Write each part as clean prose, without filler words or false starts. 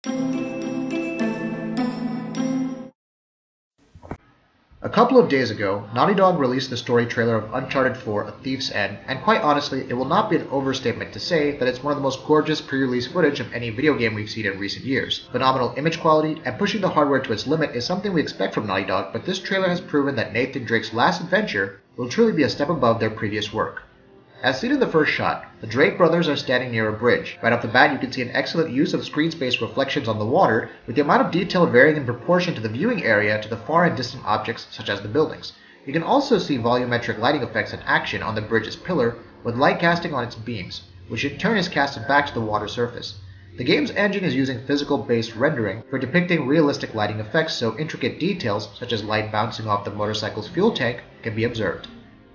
A couple of days ago, Naughty Dog released the story trailer of Uncharted 4: A Thief's End, and quite honestly, it will not be an overstatement to say that it's one of the most gorgeous pre-release footage of any video game we've seen in recent years. Phenomenal image quality and pushing the hardware to its limit is something we expect from Naughty Dog, but this trailer has proven that Nathan Drake's last adventure will truly be a step above their previous work. As seen in the first shot, the Drake brothers are standing near a bridge. Right off the bat, you can see an excellent use of screen space reflections on the water, with the amount of detail varying in proportion to the viewing area to the far and distant objects such as the buildings. You can also see volumetric lighting effects in action on the bridge's pillar, with light casting on its beams, which in turn is casted back to the water surface. The game's engine is using physical-based rendering for depicting realistic lighting effects, so intricate details such as light bouncing off the motorcycle's fuel tank can be observed.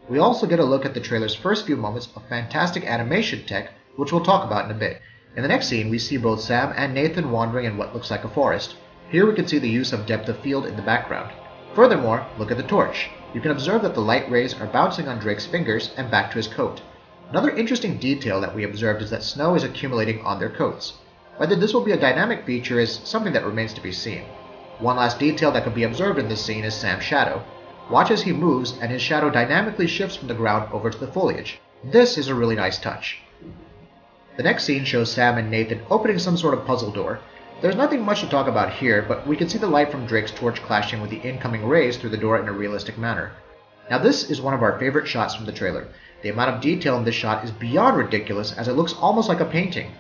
We also get a look at the trailer's first few moments of fantastic animation tech, which we'll talk about in a bit. In the next scene, we see both Sam and Nathan wandering in what looks like a forest. Here we can see the use of depth of field in the background. Furthermore, look at the torch. You can observe that the light rays are bouncing on Drake's fingers and back to his coat. Another interesting detail that we observed is that snow is accumulating on their coats. Whether this will be a dynamic feature is something that remains to be seen. One last detail that can be observed in this scene is Sam's shadow. Watch as he moves, and his shadow dynamically shifts from the ground over to the foliage. This is a really nice touch. The next scene shows Sam and Nathan opening some sort of puzzle door. There's nothing much to talk about here, but we can see the light from Drake's torch clashing with the incoming rays through the door in a realistic manner. Now this is one of our favorite shots from the trailer. The amount of detail in this shot is beyond ridiculous, as it looks almost like a painting.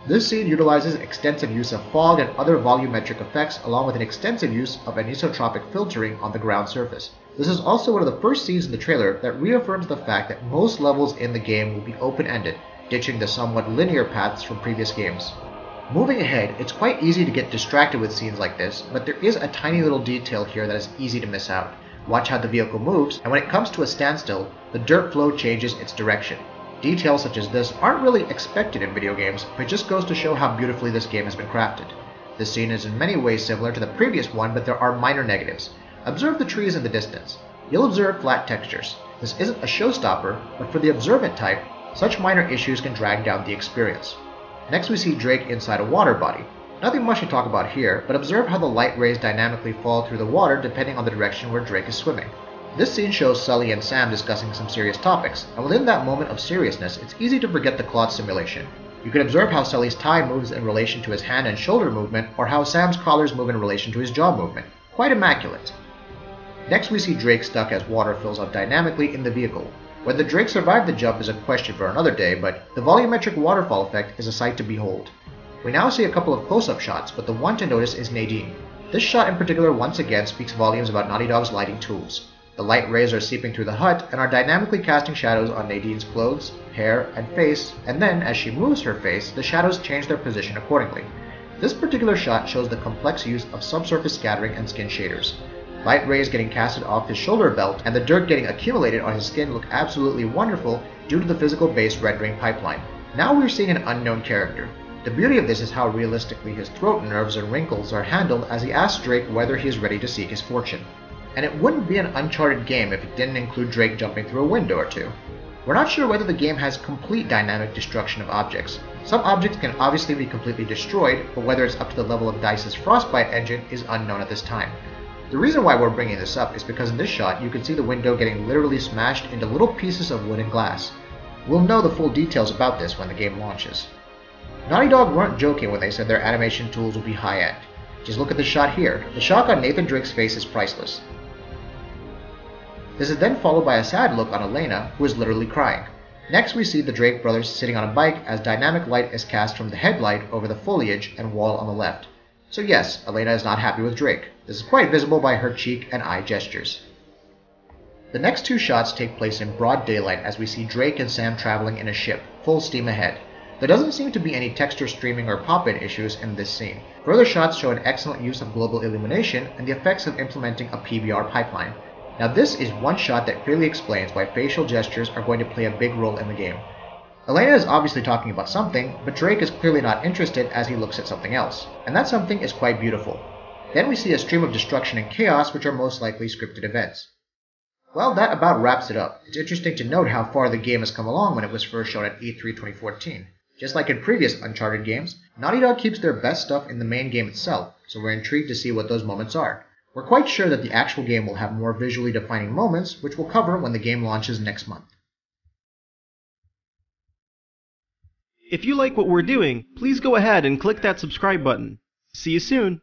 This scene utilizes extensive use of fog and other volumetric effects, along with an extensive use of anisotropic filtering on the ground surface. This is also one of the first scenes in the trailer that reaffirms the fact that most levels in the game will be open-ended, ditching the somewhat linear paths from previous games. Moving ahead, it's quite easy to get distracted with scenes like this, but there is a tiny little detail here that is easy to miss out. Watch how the vehicle moves, and when it comes to a standstill, the dirt flow changes its direction. Details such as this aren't really expected in video games, but it just goes to show how beautifully this game has been crafted. This scene is in many ways similar to the previous one, but there are minor negatives. Observe the trees in the distance. You'll observe flat textures. This isn't a showstopper, but for the observant type, such minor issues can drag down the experience. Next we see Drake inside a water body. Nothing much to talk about here, but observe how the light rays dynamically fall through the water depending on the direction where Drake is swimming. This scene shows Sully and Sam discussing some serious topics, and within that moment of seriousness, it's easy to forget the cloth simulation. You can observe how Sully's tie moves in relation to his hand and shoulder movement, or how Sam's collars move in relation to his jaw movement. Quite immaculate. Next we see Drake stuck as water fills up dynamically in the vehicle. Whether Drake survived the jump is a question for another day, but the volumetric waterfall effect is a sight to behold. We now see a couple of close-up shots, but the one to notice is Nadine. This shot in particular once again speaks volumes about Naughty Dog's lighting tools. The light rays are seeping through the hut and are dynamically casting shadows on Nadine's clothes, hair, and face, and then, as she moves her face, the shadows change their position accordingly. This particular shot shows the complex use of subsurface scattering and skin shaders. Light rays getting casted off his shoulder belt and the dirt getting accumulated on his skin look absolutely wonderful due to the physical-based rendering pipeline. Now we're seeing an unknown character. The beauty of this is how realistically his throat nerves and wrinkles are handled as he asks Drake whether he is ready to seek his fortune. And it wouldn't be an Uncharted game if it didn't include Drake jumping through a window or two. We're not sure whether the game has complete dynamic destruction of objects. Some objects can obviously be completely destroyed, but whether it's up to the level of DICE's Frostbite engine is unknown at this time. The reason why we're bringing this up is because in this shot you can see the window getting literally smashed into little pieces of wood and glass. We'll know the full details about this when the game launches. Naughty Dog weren't joking when they said their animation tools will be high-end. Just look at this shot here. The shock on Nathan Drake's face is priceless. This is then followed by a sad look on Elena, who is literally crying. Next we see the Drake brothers sitting on a bike as dynamic light is cast from the headlight over the foliage and wall on the left. So yes, Elena is not happy with Drake. This is quite visible by her cheek and eye gestures. The next two shots take place in broad daylight as we see Drake and Sam traveling in a ship, full steam ahead. There doesn't seem to be any texture streaming or pop-in issues in this scene. Further shots show an excellent use of global illumination and the effects of implementing a PBR pipeline. Now this is one shot that clearly explains why facial gestures are going to play a big role in the game. Elena is obviously talking about something, but Drake is clearly not interested as he looks at something else. And that something is quite beautiful. Then we see a stream of destruction and chaos, which are most likely scripted events. Well, that about wraps it up. It's interesting to note how far the game has come along when it was first shown at E3 2014. Just like in previous Uncharted games, Naughty Dog keeps their best stuff in the main game itself, so we're intrigued to see what those moments are. We're quite sure that the actual game will have more visually defining moments, which we'll cover when the game launches next month. If you like what we're doing, please go ahead and click that subscribe button. See you soon!